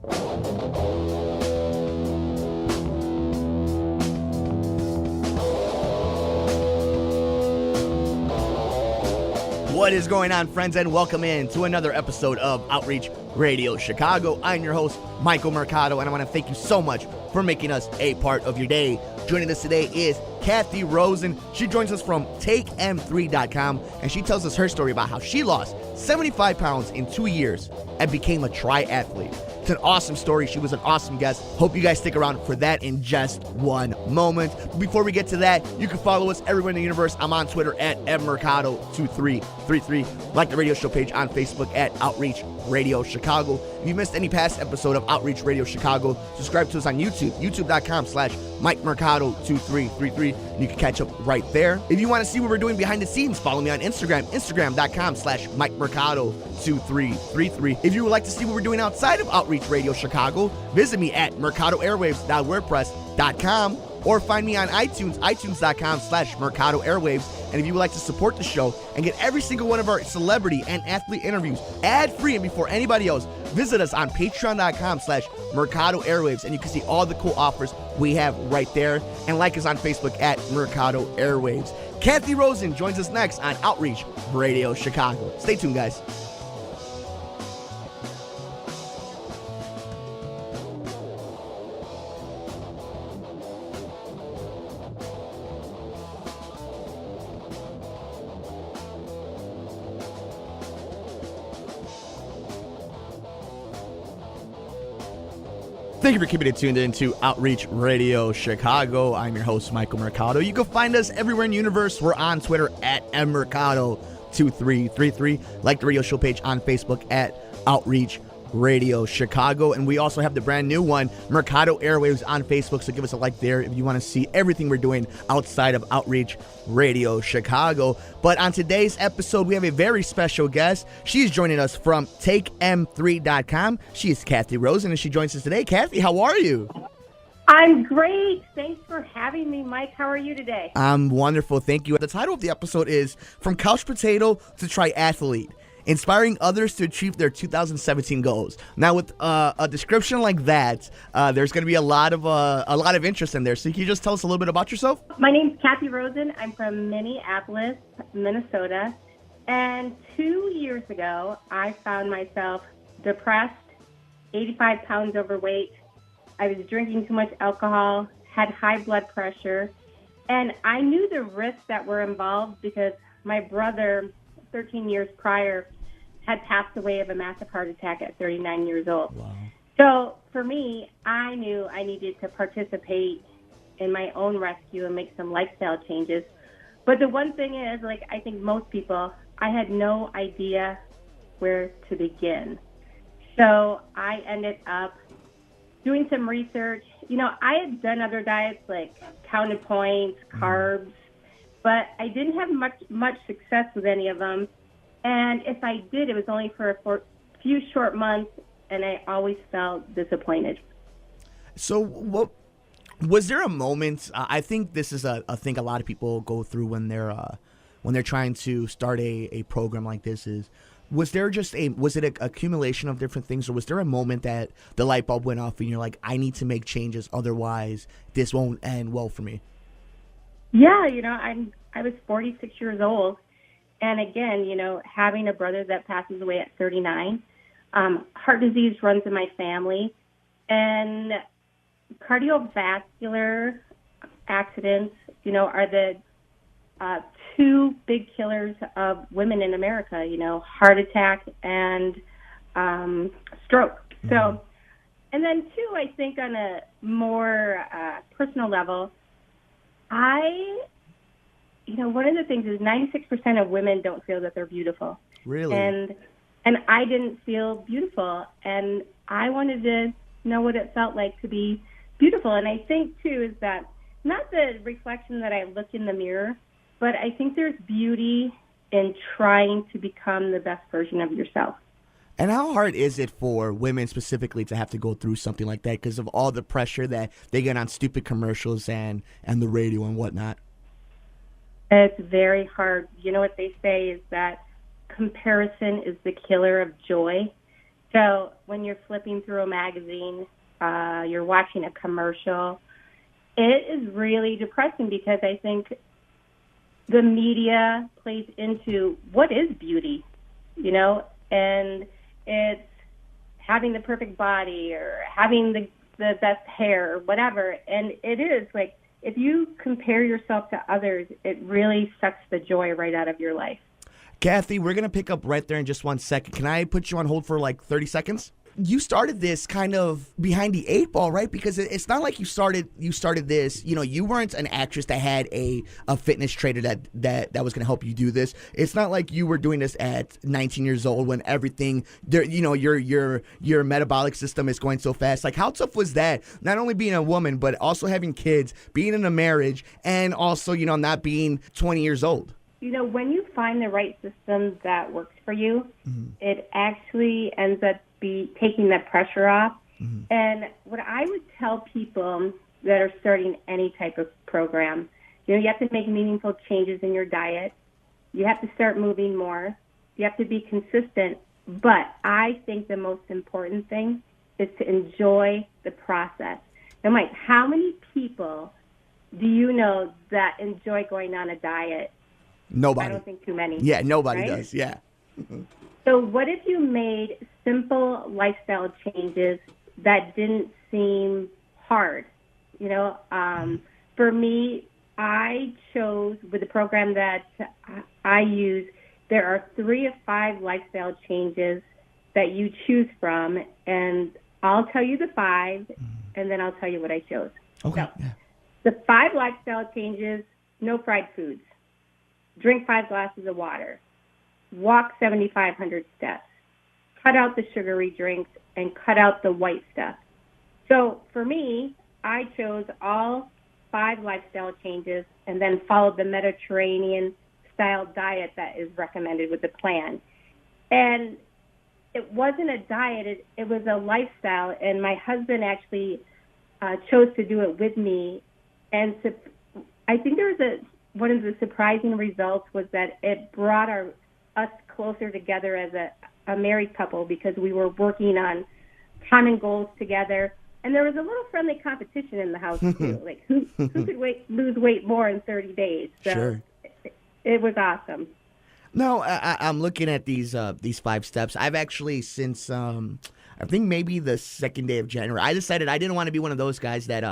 What is going on, friends, and welcome in to another episode of Outreach Radio Chicago. I'm your host, Michael Mercado, and I want to thank you so much for making us a part of your day. Joining us today is Kathy Rosen. She joins us from TakeM3.com, and she tells us her story about how she lost 75 pounds in 2 years and became a triathlete. It's an awesome story. She was an awesome guest. Hope you guys stick around for that in just one moment. Before we get to that, you can follow us everywhere in the universe. I'm on Twitter at mmercado2333. Like the radio show page on Facebook at Outreach Radio Chicago. If you missed any past episode of Outreach Radio Chicago, subscribe to us on YouTube, youtube.com/MikeMercado2333. And you can catch up right there. If you want to see what we're doing behind the scenes, follow me on Instagram, instagram.com/MikeMercado2333. If you would like to see what we're doing outside of Outreach Radio Chicago, visit me at mercadoairwaves.wordpress.com or find me on iTunes, itunes.com/MercadoAirwaves. And if you would like to support the show and get every single one of our celebrity and athlete interviews ad-free and before anybody else, visit us on patreon.com/MercadoAirwaves, and you can see all the cool offers we have right there. And like us on Facebook at Mercado Airwaves. Kathy Rosen joins us next on Outreach Radio Chicago. Stay tuned, guys. Thank you for keeping it tuned in to Outreach Radio Chicago. I'm your host, Michael Mercado. You can find us everywhere in the universe. We're on Twitter at mmercado2333. Like the radio show page on Facebook at Outreach Radio Chicago. And we also have the brand new one, Mercado Airwaves, on Facebook. So give us a like there if you want to see everything we're doing outside of Outreach Radio Chicago. But on today's episode, we have a very special guest. She is joining us from TakeM3.com. She is Kathy Rosen, and she joins us today. Kathy, how are you? I'm great. Thanks for having me, Mike. How are you today? I'm wonderful. Thank you. The title of the episode is From Couch Potato to Triathlete: Inspiring Others to Achieve Their 2017 Goals. Now, with a description like that, there's going to be a lot of interest in there. So can you just tell us a little bit about yourself? My name's Kathy Rosen. I'm from Minneapolis, Minnesota. And 2 years ago, I found myself depressed, 85 pounds overweight. I was drinking too much alcohol, had high blood pressure. And I knew the risks that were involved because my brother, 13 years prior, had passed away of a massive heart attack at 39 years old. Wow. So for me, I knew I needed to participate in my own rescue and make some lifestyle changes. But the one thing is, like I think most people, I had no idea where to begin. So I ended up doing some research. You know, I had done other diets like counted points, carbs, but I didn't have much success with any of them. And if I did, it was only for a few short months, and I always felt disappointed. So what was there a moment, I think this is a thing a lot of people go through when they're trying to start a program like this, was it an accumulation of different things, or was there a moment that the light bulb went off and you're like, I need to make changes, otherwise this won't end well for me? Yeah, you know, I was 46 years old, and again, you know, having a brother that passes away at 39, heart disease runs in my family, and cardiovascular accidents, you know, are the two big killers of women in America, you know, heart attack and stroke. Mm-hmm. So, and then too, I think on a more personal level, one of the things is 96% of women don't feel that they're beautiful. Really? And I didn't feel beautiful, and I wanted to know what it felt like to be beautiful. And I think, too, is that not the reflection that I look in the mirror, but I think there's beauty in trying to become the best version of yourself. And how hard is it for women specifically to have to go through something like that because of all the pressure that they get on stupid commercials and the radio and whatnot? It's very hard. You know what they say is that comparison is the killer of joy. So when you're flipping through a magazine, you're watching a commercial, it is really depressing because I think the media plays into what is beauty, and it's having the perfect body or having the best hair or whatever. And it is like, if you compare yourself to others, it really sucks the joy right out of your life. Kathy, we're going to pick up right there in just 1 second. Can I put you on hold for like 30 seconds? You started this kind of behind the eight ball, right? Because it's not like you started this, you weren't an actress that had a fitness trainer that was going to help you do this. It's not like you were doing this at 19 years old when everything, your metabolic system is going so fast. Like, how tough was that? Not only being a woman, but also having kids, being in a marriage, and also, not being 20 years old. When you find the right system that works for you, it actually ends up taking that pressure off. And what I would tell people that are starting any type of program, you have to make meaningful changes in your diet. You have to start moving more. You have to be consistent. But I think the most important thing is to enjoy the process. Now, Mike, how many people do you know that enjoy going on a diet? Nobody. I don't think too many. Yeah, nobody right? does. Yeah. So what if you made simple lifestyle changes that didn't seem hard? For me, I chose with the program that I use, there are 3 of 5 lifestyle changes that you choose from, and I'll tell you the 5, and then I'll tell you what I chose. Okay. So, yeah. the 5 lifestyle changes: no fried foods, drink 5 glasses of water, walk 7,500 steps, cut out the sugary drinks, and cut out the white stuff. So for me, I chose all 5 lifestyle changes and then followed the Mediterranean-style diet that is recommended with the plan. And it wasn't a diet, it was a lifestyle, and my husband actually chose to do it with me. And so I think one of the surprising results was that it brought us closer together as a married couple, because we were working on common goals together. And there was a little friendly competition in the house, too. Like, who could lose weight more in 30 days? So sure. It was awesome. No, I'm looking at these 5 steps. I've actually, since I think maybe the 2nd day of January, I decided I didn't want to be one of those guys that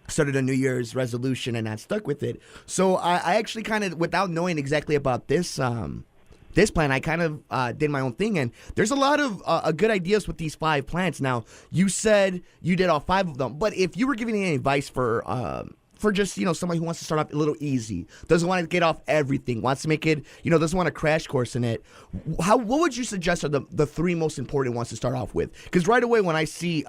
started a New Year's resolution and not stuck with it. So I actually kind of, without knowing exactly about this plan, I kind of did my own thing. And there's a lot of good ideas with these 5 plans. Now, you said you did all 5 of them, but if you were giving any advice for just, somebody who wants to start off a little easy, doesn't want to get off everything, wants to make it, doesn't want a crash course in it, what would you suggest are the 3 most important ones to start off with? Because right away when I see,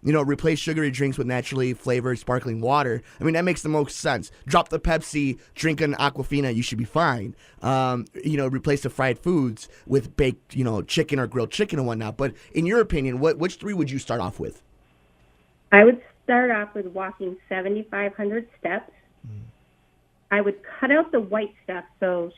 replace sugary drinks with naturally flavored sparkling water, I mean, that makes the most sense. Drop the Pepsi, drink an Aquafina, you should be fine. Replace the fried foods with baked, chicken or grilled chicken and whatnot. But in your opinion, which 3 would you start off with? I would start off with walking 7,500 steps. I would cut out the white stuff, so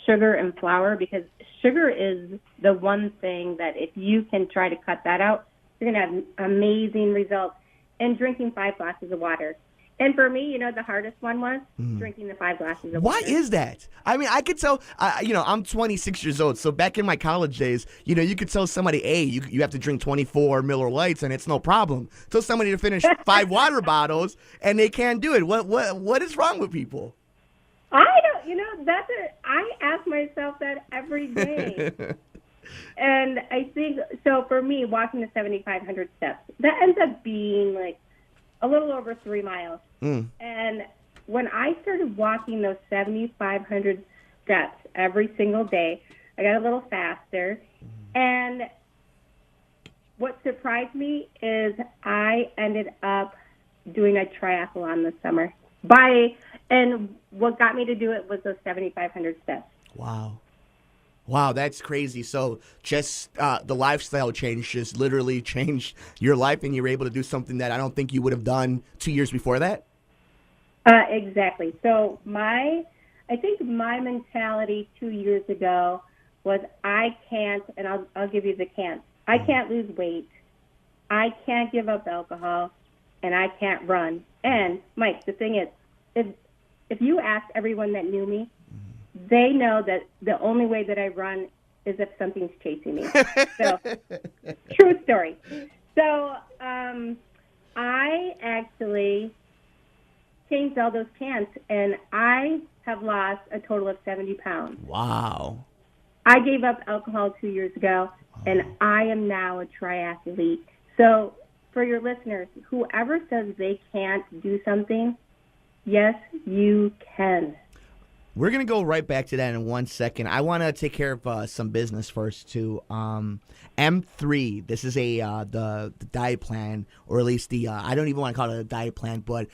sugar and flour, because sugar is the one thing that if you can try to cut that out, you're going to have amazing results. And drinking 5 glasses of water. And for me, the hardest one was drinking the 5 glasses of water. Why is that? I mean, I could tell, I'm 26 years old, so back in my college days, you could tell somebody, hey, you have to drink 24 Miller Lights, and it's no problem. Tell somebody to finish 5 water bottles, and they can't do it. What is wrong with people? I don't, I ask myself that every day. And I think, so for me, walking the 7,500 steps, that ends up being like a little over 3 miles. And when I started walking those 7,500 steps every single day, I got a little faster. And what surprised me is I ended up doing a triathlon this summer. And what got me to do it was those 7,500 steps. Wow, that's crazy. So just the lifestyle change just literally changed your life, and you were able to do something that I don't think you would have done 2 years before that? Exactly. So I think my mentality 2 years ago was I can't, and I'll give you the can't. I can't lose weight. I can't give up alcohol, and I can't run. And Mike, the thing is, if you ask everyone that knew me, they know that the only way that I run is if something's chasing me. So, true story. So, I actually changed all those cans, and I have lost a total of 70 pounds. Wow. I gave up alcohol 2 years ago, and I am now a triathlete. So for your listeners, whoever says they can't do something, yes, you can. We're going to go right back to that in 1 second. I want to take care of some business first, too. M3, this is the diet plan, or at least I don't even want to call it a diet plan, but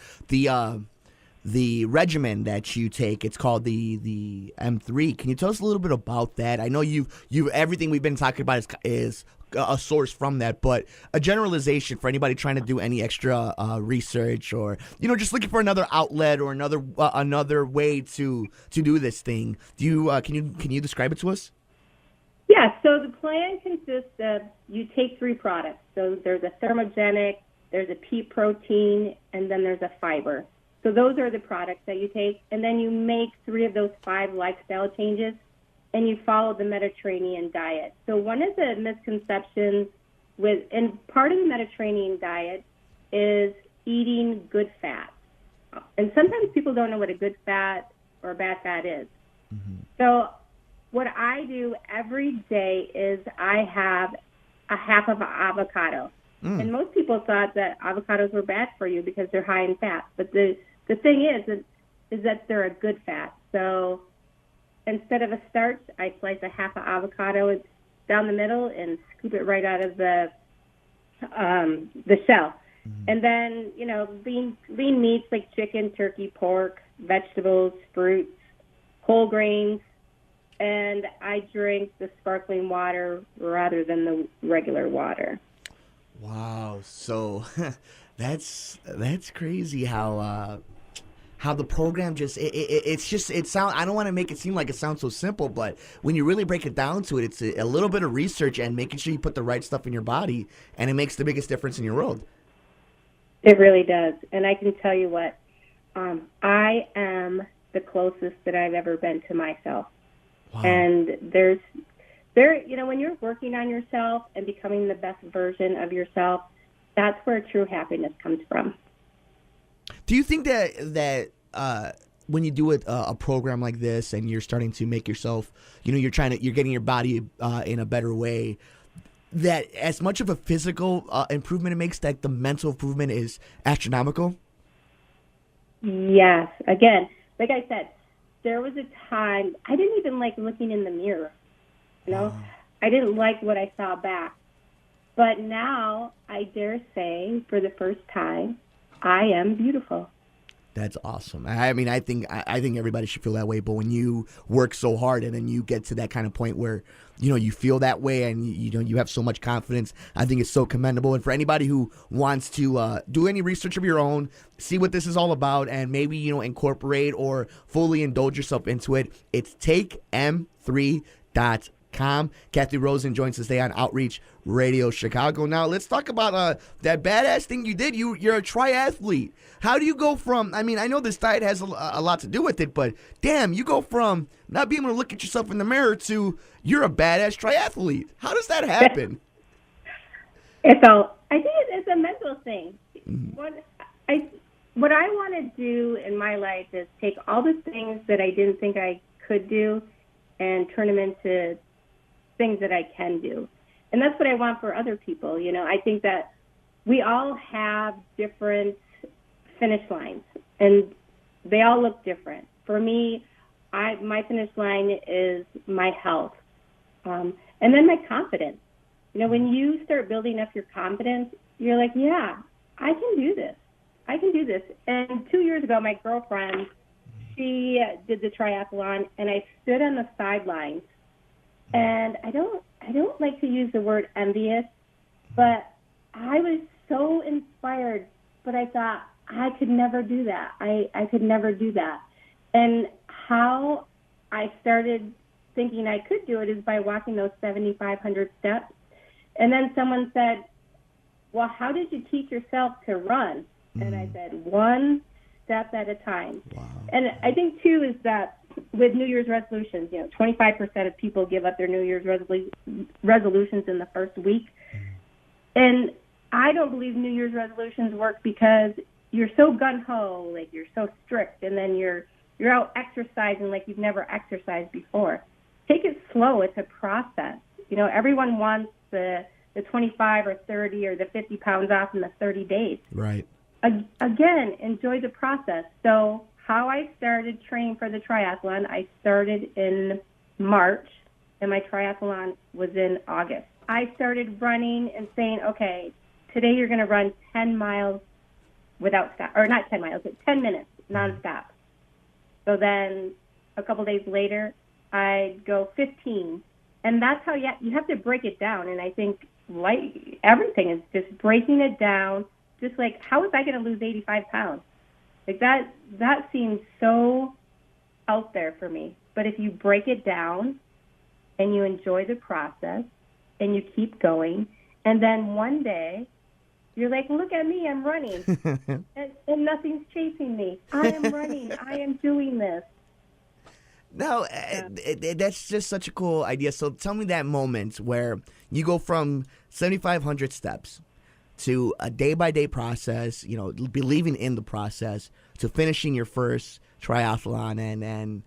the regimen that you take. It's called the M3. Can you tell us a little bit about that? I know you everything we've been talking about is a source from that, but a generalization for anybody trying to do any extra research, or just looking for another outlet or another way to do this thing. Do you can you describe it to us? Yeah. So the plan consists of, you take 3 products. So there's a thermogenic, there's a pea protein, and then there's a fiber. So those are the products that you take, and then you make 3 of those 5 lifestyle changes, and you follow the Mediterranean diet. So one of the misconceptions and part of the Mediterranean diet is eating good fat. And sometimes people don't know what a good fat or a bad fat is. Mm-hmm. So what I do every day is I have a half of an avocado. And most people thought that avocados were bad for you because they're high in fat. But the thing is that they're a good fat. So instead of a starch, I slice a half of avocado down the middle and scoop it right out of the shell. Mm-hmm. And then, lean meats like chicken, turkey, pork, vegetables, fruits, whole grains, and I drink the sparkling water rather than the regular water. Wow. So that's crazy how the program it sound. I don't want to make it seem like it sounds so simple, but when you really break it down to it, it's a little bit of research and making sure you put the right stuff in your body, and it makes the biggest difference in your world. It really does. And I can tell you what, I am the closest that I've ever been to myself. Wow. And when you're working on yourself and becoming the best version of yourself, that's where true happiness comes from. Do you think that when you do a program like this and you're starting to make yourself, you're getting your body in a better way, that as much of a physical improvement it makes, that the mental improvement is astronomical? Yes. Again, like I said, there was a time I didn't even like looking in the mirror. I didn't like what I saw back. But now I dare say, for the first time, I am beautiful. That's awesome. I mean, I think everybody should feel that way. But when you work so hard and then you get to that kind of point where you feel that way and you have so much confidence, I think it's so commendable. And for anybody who wants to do any research of your own, see what this is all about, and maybe incorporate or fully indulge yourself into it, it's takem3.com. Kathy Rosen joins us today on Outreach Radio Chicago. Now let's talk about that badass thing you did. You're a triathlete. How do you go from, I mean, I know this diet has a lot to do with it, but damn, you go from not being able to look at yourself in the mirror to you're a badass triathlete. How does that happen? I think it's a mental thing. Mm-hmm. What I want to do in my life is take all the things that I didn't think I could do and turn them into things that I can do. And that's what I want for other people. I think that we all have different finish lines, and they all look different. For me, my finish line is my health, and then my confidence. When you start building up your confidence, you're like, yeah, I can do this. I can do this. And 2 years ago, my girlfriend, she did the triathlon, and I stood on the sidelines. And I don't like to use the word envious, but I was so inspired. But I thought, I could never do that. I could never do that. And how I started thinking I could do it is by walking those 7,500 steps. And then someone said, well, how did you teach yourself to run? And I said, one step at a time. Wow. And I think, too, is that with New Year's resolutions, 25% of people give up their New Year's resolutions in the first week. And I don't believe New Year's resolutions work because you're so gung-ho, like you're so strict, and then you're out exercising like you've never exercised before. Take it slow. It's a process. Everyone wants the 25 or 30 or the 50 pounds off in the 30 days. Right. Again, enjoy the process. So how I started training for the triathlon, I started in March, and my triathlon was in August. I started running and saying, okay, today you're going to run 10 miles without stop, or not 10 miles, but 10 minutes nonstop. So then a couple days later, I'd go 15. And that's how you have to break it down. And I think everything is just breaking it down. Just like, how was I going to lose 85 pounds? Like that seems so out there for me. But if you break it down and you enjoy the process and you keep going, and then one day you're like, look at me, I'm running. and nothing's chasing me. I am running. I am doing this. No, that's just such a cool idea. So tell me that moment where you go from 7,500 steps to a day-by-day process, believing in the process, to finishing your first triathlon, and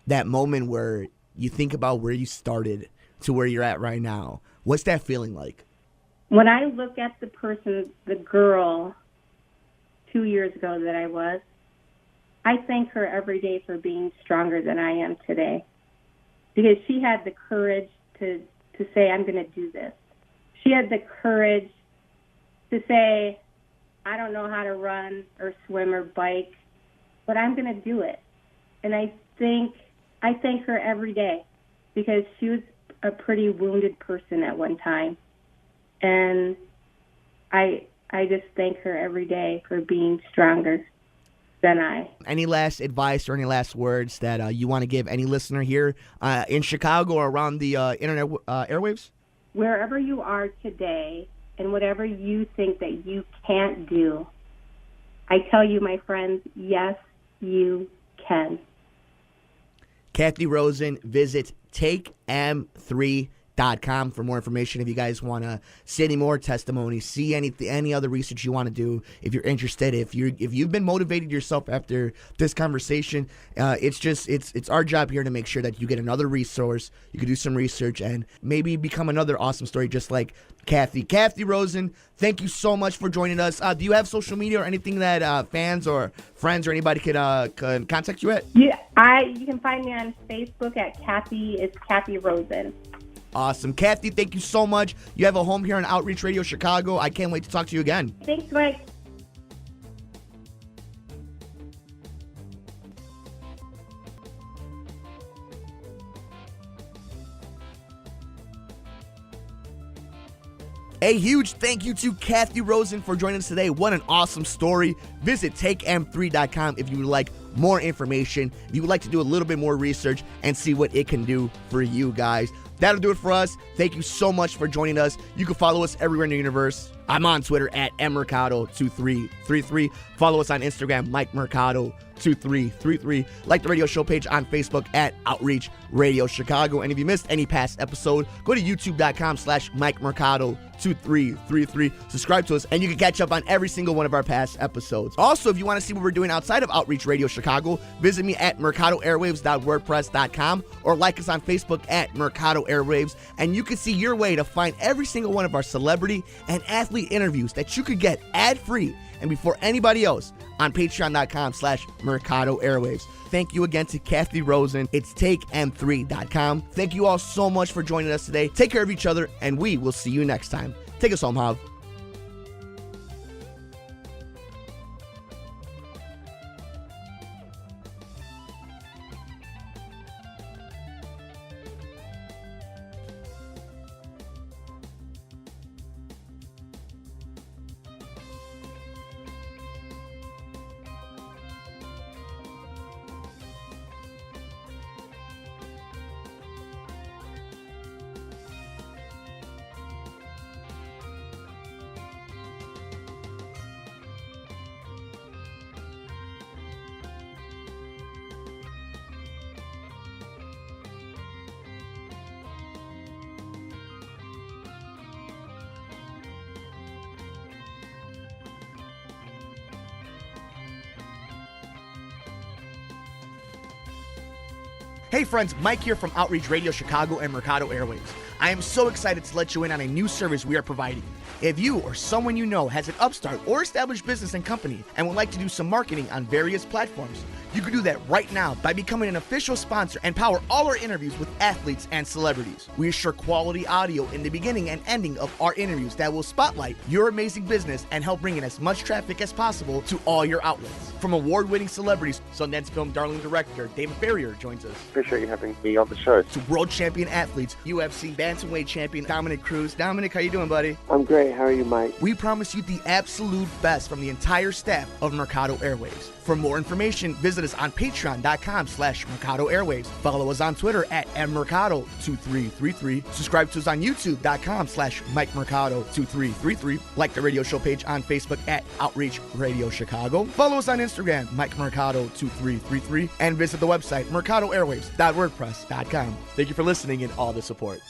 that moment where you think about where you started to where you're at right now. What's that feeling like? When I look at the girl 2 years ago that I was, I thank her every day for being stronger than I am today, because she had the courage to say, I'm going to do this. She had the courage to say, I don't know how to run or swim or bike, but I'm going to do it. And I thank her every day, because she was a pretty wounded person at one time. And I just thank her every day for being stronger than I. Any last advice or any last words that you want to give any listener here in Chicago or around the internet airwaves? Wherever you are today and whatever you think that you can't do, I tell you, my friends, yes, you can. Kathy Rosen, visit takem3.com for more information. If you guys want to see any more testimonies, see any other research you want to do, if you're interested, if you've been motivated yourself after this conversation, it's our job here to make sure that you get another resource. You can do some research and maybe become another awesome story, just like Kathy. Kathy Rosen, thank you so much for joining us. Do you have social media or anything that fans or friends or anybody could contact you at? Yeah, you can find me on Facebook at Kathy Rosen. Awesome. Kathy, thank you so much. You have a home here on Outreach Radio Chicago. I can't wait to talk to you again. Thanks, Mike. A huge thank you to Kathy Rosen for joining us today. What an awesome story. Visit takem3.com if you would like more information, if you would like to do a little bit more research and see what it can do for you guys. That'll do it for us. Thank you so much for joining us. You can follow us everywhere in the universe. I'm on Twitter at mmercado2333. Follow us on Instagram, MikeMercado2333. Like the radio show page on Facebook at Outreach Radio Chicago. And if you missed any past episode, go to youtube.com/MikeMercado2333. Subscribe to us, and you can catch up on every single one of our past episodes. Also, if you want to see what we're doing outside of Outreach Radio Chicago, visit me at mercadoairwaves.wordpress.com or like us on Facebook at Mercado Airwaves, and you can see your way to find every single one of our celebrity and athlete interviews that you could get ad-free and before anybody else on patreon.com/Mercado Airwaves. Thank you again to Kathy Rosen. It's takem3.com. Thank you all so much for joining us today. Take care of each other, and we will see you next time. Take us home, Hav. Hey friends, Mike here from Outreach Radio Chicago and Mercado Airways. I am so excited to let you in on a new service we are providing. If you or someone you know has an upstart or established business and company and would like to do some marketing on various platforms, you can do that right now by becoming an official sponsor and power all our interviews with athletes and celebrities. We assure quality audio in the beginning and ending of our interviews that will spotlight your amazing business and help bring in as much traffic as possible to all your outlets. From award-winning celebrities, Sundance Film darling director David Farrier joins us. Appreciate you having me on the show. To world champion athletes, UFC bantamweight champion Dominic Cruz. Dominic, how you doing, buddy? I'm great. How are you, Mike? We promise you the absolute best from the entire staff of Mercado Airways. For more information, visit us on patreon.com/Mercado Airways. Follow us on Twitter at mmercado2333. Subscribe to us on youtube.com/MikeMercado2333. Like the radio show page on Facebook at Outreach Radio Chicago. Follow us on Instagram, MikeMercado2333. And visit the website, mercadoairways.wordpress.com. Thank you for listening and all the support.